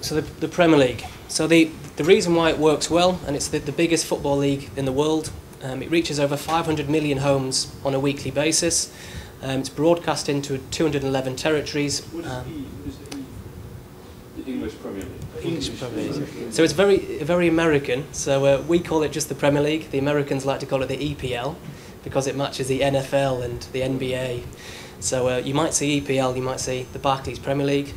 So the Premier League. So the reason why it works well, and it's the biggest football league in the world, it reaches over 500 million homes on a weekly basis. It's broadcast into 211 territories. What is the English Premier League? English Premier League. So it's very American. So we call it just the Premier League. The Americans like to call it the EPL because it matches the NFL and the NBA. So you might see EPL, you might see the Barclays Premier League.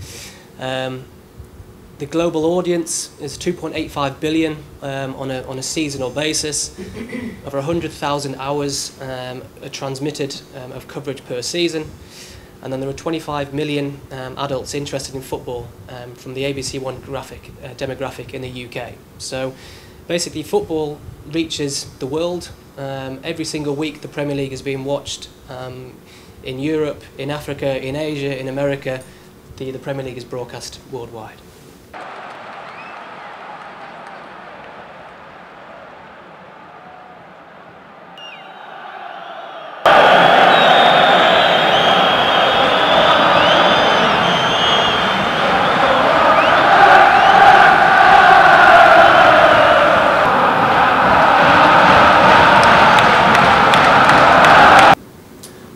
The global audience is 2.85 billion on a seasonal basis. Over 100,000 hours are transmitted of coverage per season. And then there are 25 million adults interested in football from the ABC1 demographic in the UK. So basically football reaches the world. Every single week the Premier League is being watched in Europe, in Africa, in Asia, in America. The Premier League is broadcast worldwide.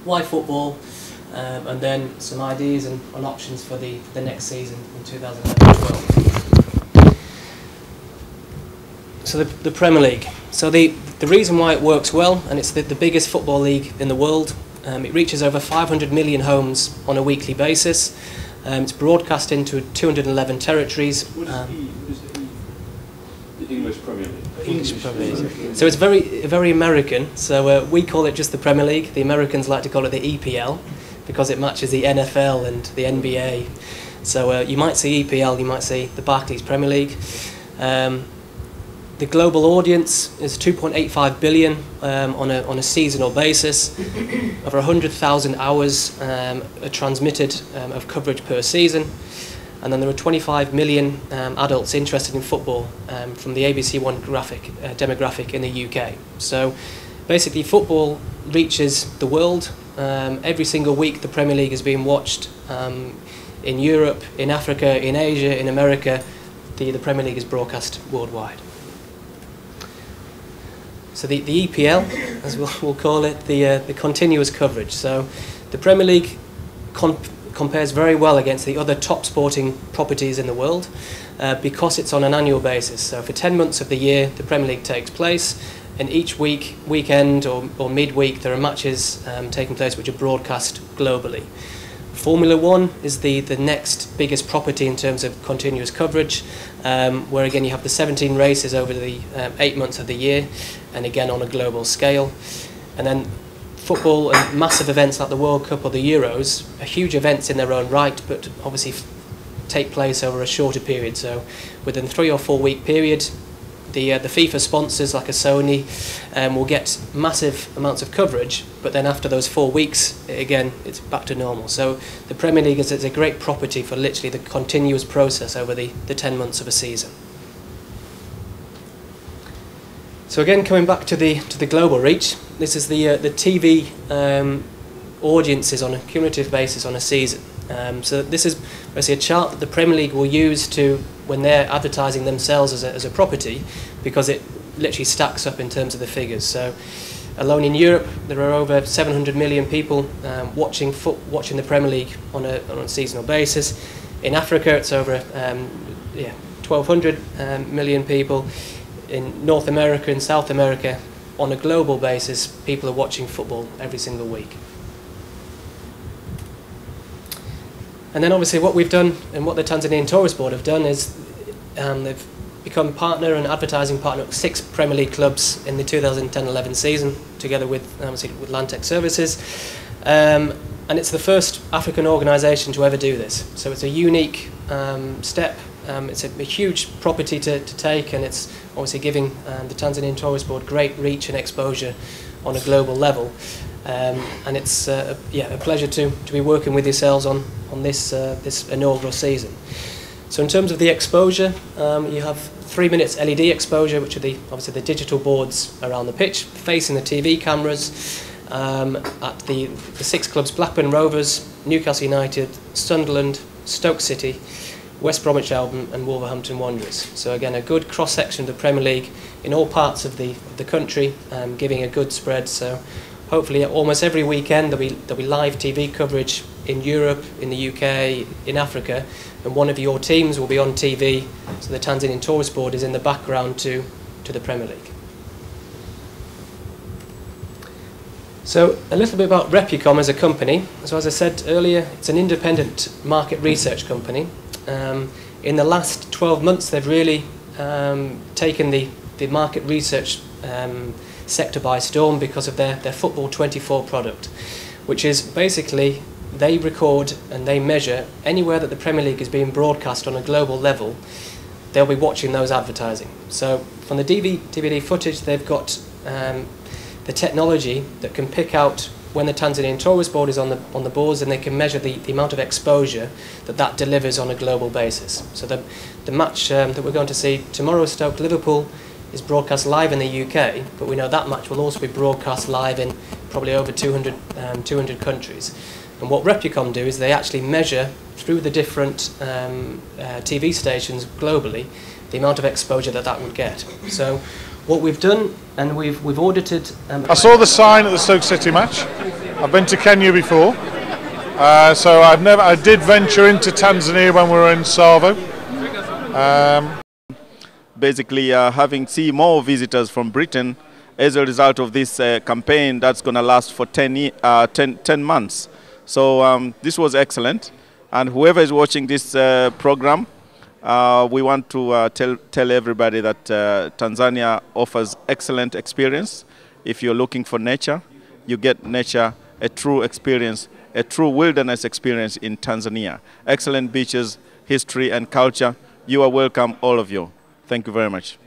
Why football, and then some ideas and options for the next season in 2011-12. So the Premier League. So the reason why it works well, and it's the biggest football league in the world, it reaches over 500 million homes on a weekly basis. It's broadcast into 211 territories. What is the English Premier League? English Premier League. So it's very American. So we call it just the Premier League. The Americans like to call it the EPL because it matches the NFL and the NBA. So you might see EPL, you might see the Barclays Premier League. The global audience is 2.85 billion on a seasonal basis. Over 100,000 hours are transmitted of coverage per season. And then there are 25 million adults interested in football from the ABC1 demographic in the UK. So basically football reaches the world. Every single week the Premier League is being watched in Europe, in Africa, in Asia, in America. The Premier League is broadcast worldwide. So the EPL, as we'll call it, the continuous coverage. So the Premier League compares very well against the other top sporting properties in the world because it's on an annual basis. So for 10 months of the year the Premier League takes place, and each weekend or midweek there are matches taking place which are broadcast globally. Formula 1 is the next biggest property in terms of continuous coverage, where again you have the 17 races over the 8 months of the year, and again on a global scale. And then football and massive events like the World Cup or the Euros are huge events in their own right, but obviously take place over a shorter period. So within a 3 or 4 week period, the FIFA sponsors like a Sony will get massive amounts of coverage, but then after those 4 weeks, again, it's back to normal. So the Premier League is a great property for literally the continuous process over the 10 months of a season. So again, coming back to the global reach, this is the TV audiences on a cumulative basis on a season. So this is basically a chart that the Premier League will use when they're advertising themselves as a property, because it literally stacks up in terms of the figures. So alone in Europe, there are over 700 million people watching the Premier League on a seasonal basis. In Africa, it's over 1,200 million people. In North America and South America, on a global basis, people are watching football every single week. And then obviously what we've done and what the Tanzanian Tourist Board have done is they've become partner and advertising partner of 6 Premier League clubs in the 2010-11 season, together with Lantec Services. And it's the first African organisation to ever do this. So it's a unique step. It's a huge property to take, and it's obviously giving the Tanzanian Tourist Board great reach and exposure on a global level. And it's a pleasure to be working with yourselves on this inaugural season. So in terms of the exposure, you have 3 minutes LED exposure, which are obviously the digital boards around the pitch, facing the TV cameras at the 6 clubs: Blackburn Rovers, Newcastle United, Sunderland, Stoke City, West Bromwich Albion and Wolverhampton Wanderers. So again, a good cross-section of the Premier League in all parts of the country, giving a good spread. So hopefully almost every weekend there'll be live TV coverage in Europe, in the UK, in Africa, and one of your teams will be on TV, so the Tanzanian Tourist Board is in the background to the Premier League. So a little bit about Repucom as a company. So as I said earlier, it's an independent market research company. In the last 12 months, they've really taken the market research sector by storm because of their Football 24 product, which is basically they record and they measure anywhere that the Premier League is being broadcast on a global level, they'll be watching those advertising. So from the DVD footage, they've got the technology that can pick out when the Tanzanian Tourist Board is on the boards, and they can measure the amount of exposure that delivers on a global basis. So the match that we're going to see tomorrow, Stoke-Liverpool, is broadcast live in the UK, but we know that match will also be broadcast live in probably over 200 countries. And what Repucom do is they actually measure through the different TV stations globally the amount of exposure that would get. So what we've done, and we've audited. I saw the sign at the Stoke City match. I've been to Kenya before, so I did venture into Tanzania when we were in Savo. Basically, having seen more visitors from Britain as a result of this campaign that's going to last for 10 months. So this was excellent, and whoever is watching this program, we want to tell everybody that Tanzania offers excellent experience. If you're looking for nature, you get nature, a true experience, a true wilderness experience in Tanzania. Excellent beaches, history and culture. You are welcome, all of you. Thank you very much.